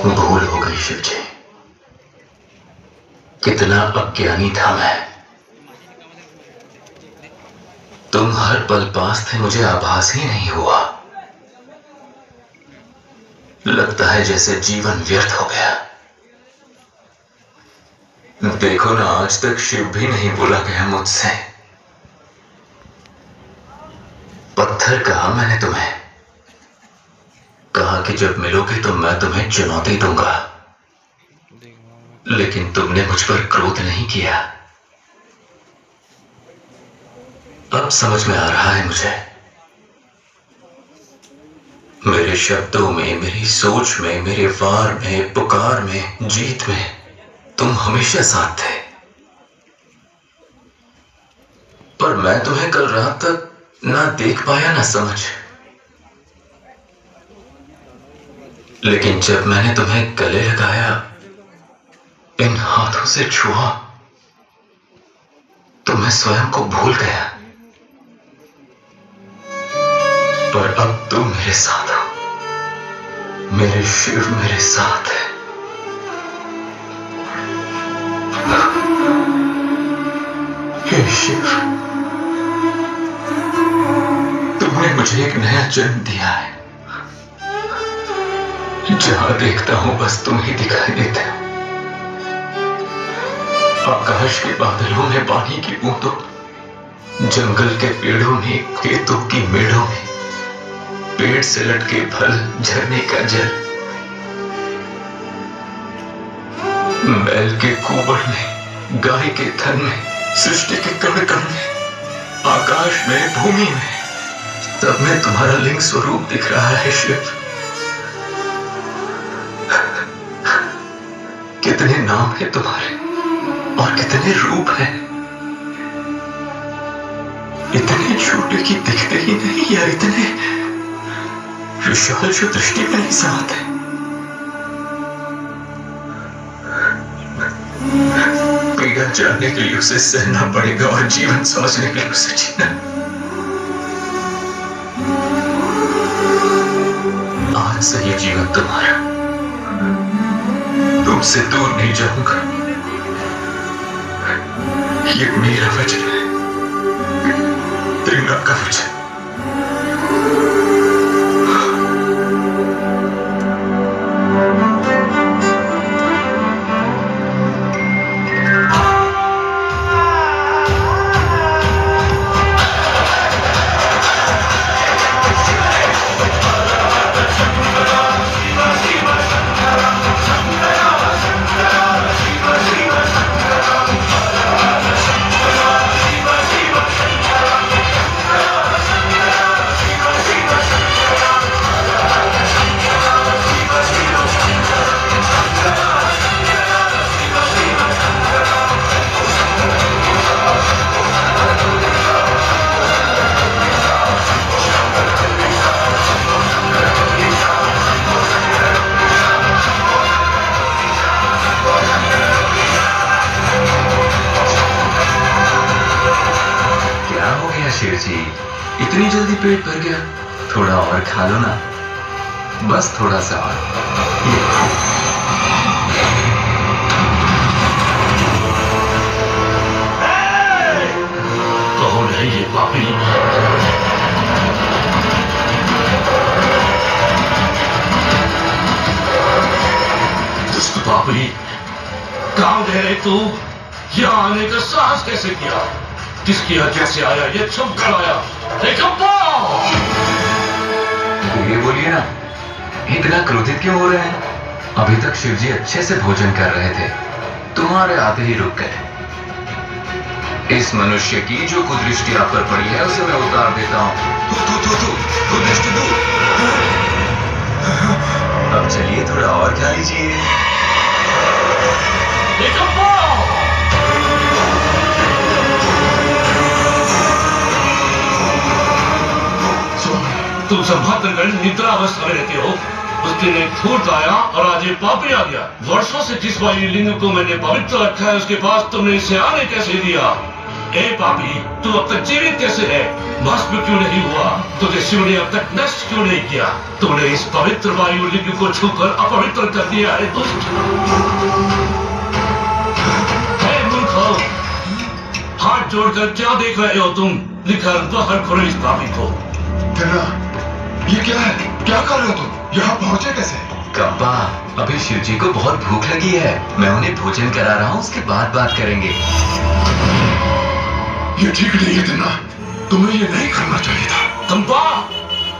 भूल हो गई शिव जी। कितना अज्ञानी था मैं। तुम हर पल पास थे, मुझे आभास ही नहीं हुआ। लगता है जैसे जीवन व्यर्थ हो गया। देखो ना, आज तक शिव भी नहीं बोला गया मुझसे। पत्थर कहा मैंने तुम्हें, कहा कि जब मिलोगे तो मैं तुम्हें चुनौती दूंगा, लेकिन तुमने मुझ पर क्रोध नहीं किया। अब समझ में आ रहा है मुझे। मेरे शब्दों में, मेरी सोच में, मेरे वार में, पुकार में, जीत में तुम हमेशा साथ थे। पर मैं तुम्हें कल रात तक ना देख पाया ना समझ। लेकिन जब मैंने तुम्हें गले लगाया, इन हाथों से छुआ, तो मैं स्वयं को भूल गया। पर अब तुम मेरे साथ हो, मेरे शिव मेरे साथ है। हे शिव, तुमने मुझे एक नया जन्म दिया है। जहां देखता हूं बस तुम ही दिखाई देते हो। आकाश के बादलों में पानी की बूंदों, जंगल के पेड़ों में, खेतों की मेड़ों में, पेड़ से लटके फल, झरने का जल, बैल के कुबड़ में, गाय के थन में, सृष्टि के कण कण में, आकाश में, भूमि में, सब में तुम्हारा लिंग स्वरूप दिख रहा है शिव। कितने नाम है तुम्हारे और कितने रूप हैं। इतने छोटे कि दिखते ही नहीं, या इतने विशाल जो दृष्टि में नहीं समाते। पीड़ा जानने के लिए उसे सहना पड़ेगा और जीवन समझने के लिए उसे जीना। आज से ये जीवन तुम्हारा, तुमसे दूर नहीं जाऊंगा। ये मेरा वचन है, तेरा का वचन। शिव जी, इतनी जल्दी पेट भर गया? थोड़ा और खा लो ना, बस थोड़ा सा और। कौन है ये पापी? दुष्ट पापी, कहां गए रे तू? यहाँ आने का साहस कैसे किया? किसकी वजह से आया? ये छुप कर आया? ये बोलिए ना, इतना क्रोधित क्यों हो रहे हैं? अभी तक शिवजी अच्छे से भोजन कर रहे थे, तुम्हारे आते ही रुक गए। इस मनुष्य की जो कुदृष्टि आप पर पड़ी है उसे मैं उतार देता हूँ। कुदृष्टि दूर। अब चलिए थोड़ा और खा लीजिए। तुम संभातनगढ़ निद्रा अवस्था में रहते हो। उस दिन एक भूत आया और आज एक पापी आ गया। वर्षों से जिस वायु लिंग को मैंने पवित्र रखा है उसके पास तुमने इसे आने कैसे दिया? ए पापी, तू अब तक जीवित कैसे है? भस्म क्यों नहीं हुआ? तुझे शिव ने अब तक नष्ट क्यों नहीं किया? तूने इस पवित्र वायुलिंग को छूकर अपवित्र कर दिया है दुष्ट। हे मूर्खो, हाथ जोड़कर क्या देख रहे हो तुम? निकल बाहर करो इस पापी को। तेरा ये क्या है? क्या कर रहे हो तुम? यहाँ पहुंचे कैसे? कब्बा, अभी शिव जी को बहुत भूख लगी है। मैं उन्हें भोजन करा रहा हूँ, उसके बाद बात करेंगे। ये ठीक नहीं है तेना, तुम्हें ये नहीं करना चाहिए था। कंपा,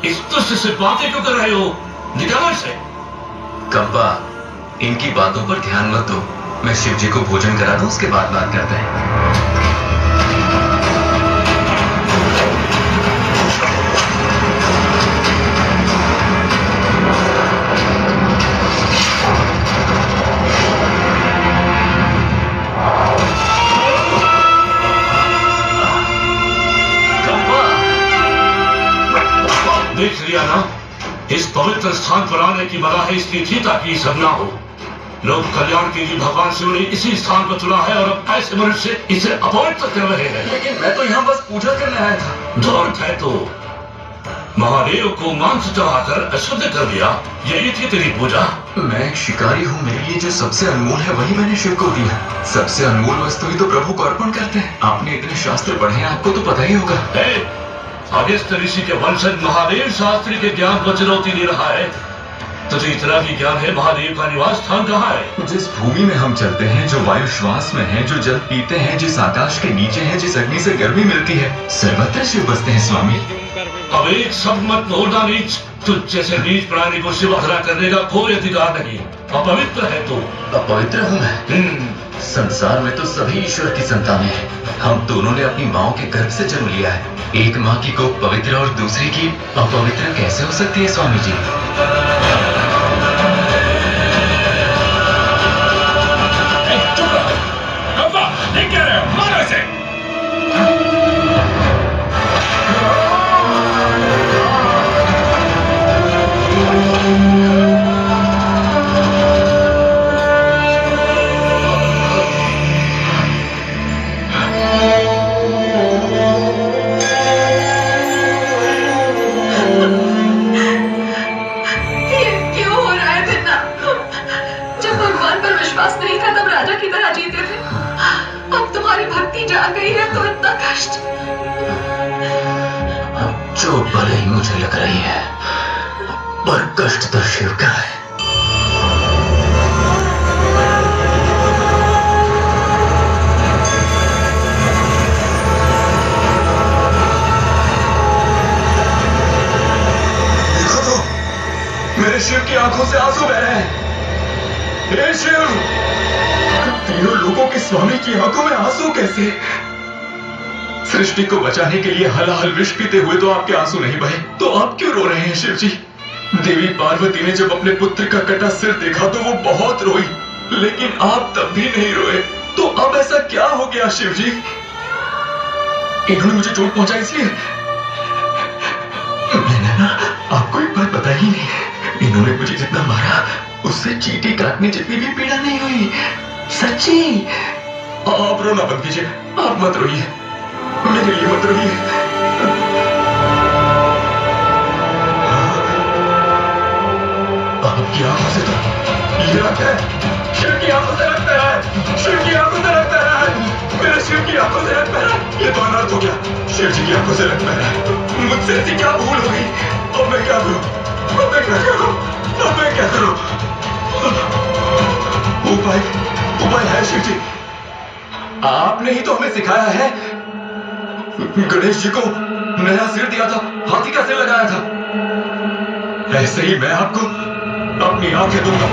इस दुष्ट से बातें क्यों कर रहे हो? निकालो इसे। कब्बा, इनकी बातों पर ध्यान मत दो। मैं शिव जी को भोजन करा दूं, उसके बाद बात करते हैं। देख लिया ना, इस पवित्र स्थान पर आने की बला है इसकी थी ताकि सब ना हो। लोक कल्याण के लिए भगवान शिव ने इसी स्थान को चुना है और अब ऐसे मनुष्य इसे अपवित्र कर रहे हैं। लेकिन मैं तो यहाँ बस पूजा करने आया था। धौर्त है तो महादेव को मांस चढ़ाकर अशुद्ध कर दिया, यही थी तेरी पूजा? मैं एक शिकारी हूँ, मेरे लिए जो सबसे अनमोल है वही मैंने शिव को दिया। सबसे अनमोल वस्तु ही तो प्रभु को अर्पण करते हैं। आपने इतने शास्त्र पढ़े हैं, आपको तो पता ही होगा। अगस्त्य ऋषि के वंशज महादेव शास्त्री के ज्ञान को चुनौती दे रहा है। तुझे इतना भी ज्ञान है महादेव का निवास स्थान कहाँ है? जिस भूमि में हम चलते हैं, जो वायु श्वास में है, जो जल पीते हैं, जिस आकाश के नीचे है, जिस अग्नि से गर्मी मिलती है, सर्वत्र शिव बसते हैं स्वामी। अब एक सब मत बोलना नीच। तुझ जैसे नीच प्राणी को शिव आराधना करने का कोई अधिकार नहीं। अपवित्र है तू। अपवित्र हूँ मैं? संसार में तो सभी ईश्वर की संतानें हैं। हम दोनों ने अपनी माँ के गर्भ से जन्म लिया है। एक माँ की कोख पवित्र और दूसरी की अपवित्र कैसे हो सकती है स्वामी जी? चुप रहो। कब्बा, देख क्या रहे हो? मारो इसे। जो भले ही मुझे लग रही है, पर कष्ट तो शिव का है। देखो तो, मेरे शिव की आंखों से आंसू बह रहे हैं। हे शिव, तीनों लोगों के स्वामी की आंखों में आंसू कैसे? सृष्टि को बचाने के लिए हलाहल विष पीते हुए तो आपके आंसू नहीं बहे, तो आप क्यों रो रहे हैं शिव जी? देवी पार्वती ने जब अपने पुत्र का कटा सिर देखा तो वो बहुत रोई, लेकिन आप तब भी नहीं रोए। तो अब ऐसा क्या हो गया शिव जी? इन्होंने मुझे चोट पहुंचाई इसलिए? मैंने ना आपको एक बात बताई ही नहीं। इन्होंने मुझे जितना मारा उससे चींटी काटने जितनी भी पीड़ा नहीं हुई। सच्ची। आप रोना बंद कीजिए, आप मत रोइए, मेरे लिए मत रोइए। आपकी आंखों से तो ये रक्त है, शिव की आंखों से रक्त है, शिव की आंखों से रक्त है, मेरे शिव की आंखों से रक्त है। ये तो अनर्थ हो गया, शिव जी की आंखों से रक्त है। मुझसे ऐसी क्या भूल हो गई? अब मैं क्या करूं? अब मैं क्या करूं? अब मैं क्या करूं? उपाय है शिव जी। आपने ही तो हमें सिखाया है। गणेश जी को नया सिर दिया था, हाथी का सिर लगाया था। ऐसे ही मैं आपको अपनी आंखें दूंगा।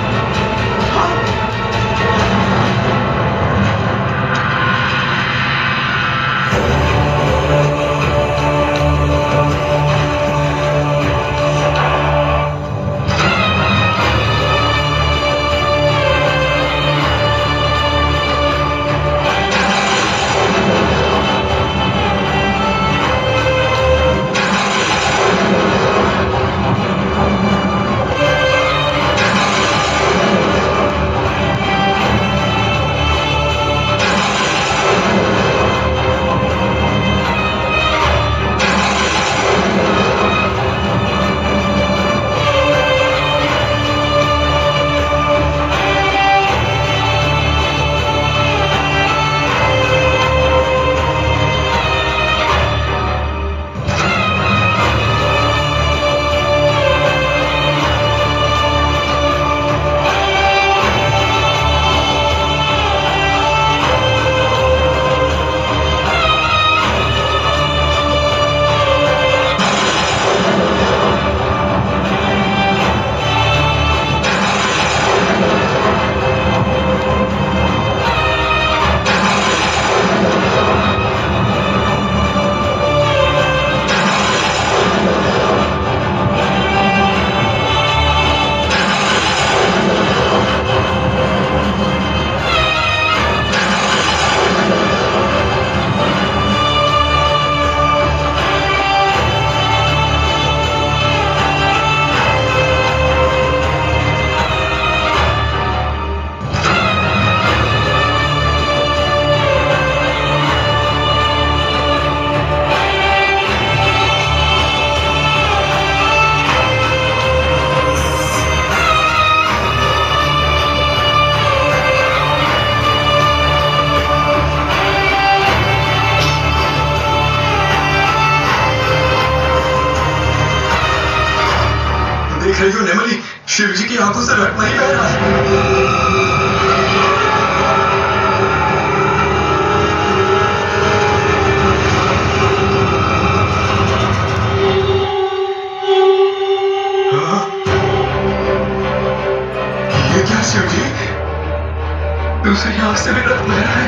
शिव जी की आंखों से रक्त नहीं बह रहा है। हाँ? ये क्या शिव जी? दूसरी आंख से भी रक्त बह रहा है।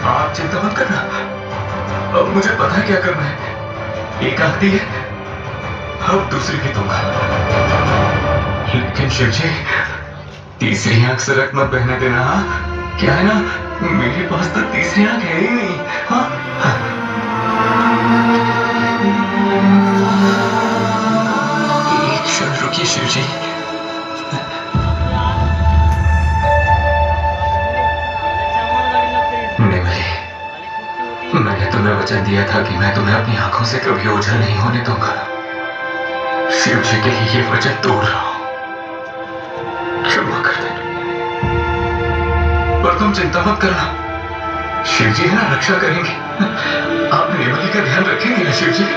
आप चिंता मत करना, अब मुझे पता है क्या करना है। एक आंख दी है, अब दूसरी भी दूंगा। लेकिन शिव जी, तीसरी आंख से रक्त मत बहने देना। हाँ? क्या है ना, मेरे पास तो तीसरी आंख है ही नहीं। हाँ? एक क्षण रुकिए शिव जी। निमले, मैंने तुम्हें वचन दिया था कि मैं तुम्हें अपनी आंखों से कभी ओझल नहीं होने दूंगा। शिव जी के लिए ये वचन तोड़ रहा हूं, क्षमा कर देना। पर तुम चिंता मत करना, शिव जी है ना, रक्षा करेंगे। आप निमली का ध्यान रखेंगे ना शिव जी?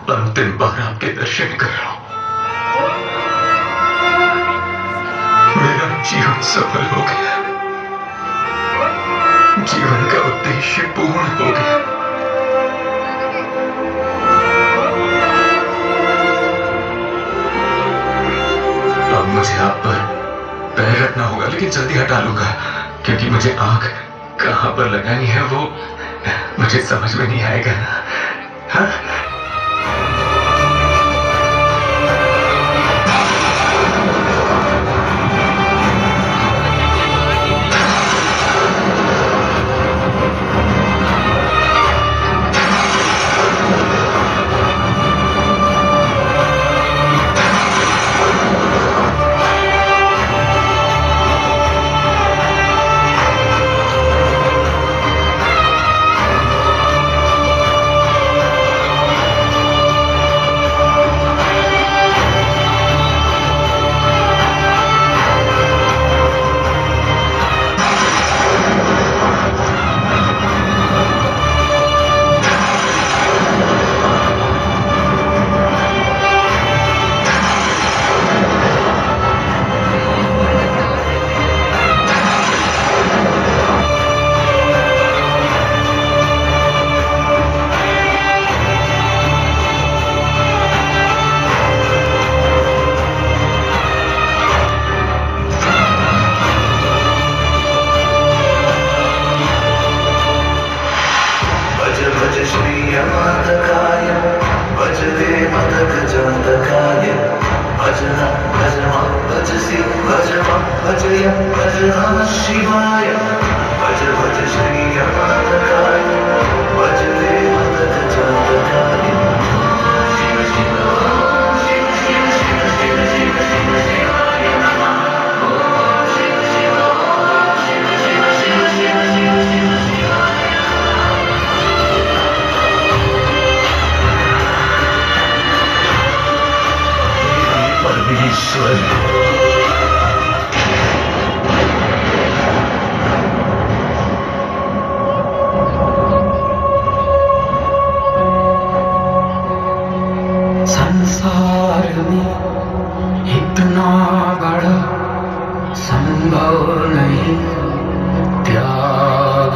अंतिम बार आपके दर्शन कर रहा हूं। मेरा जीवन सफल हो गया, जीवन का उद्देश्य पूर्ण हो गया। अब मुझे आप पर पैर रखना होगा, लेकिन जल्दी हटा लूंगा, क्योंकि मुझे आंख कहां पर लगानी है वो मुझे समझ में नहीं आएगा ना। हाँ? संसार में इतना बड़ा संभव नहीं, त्याग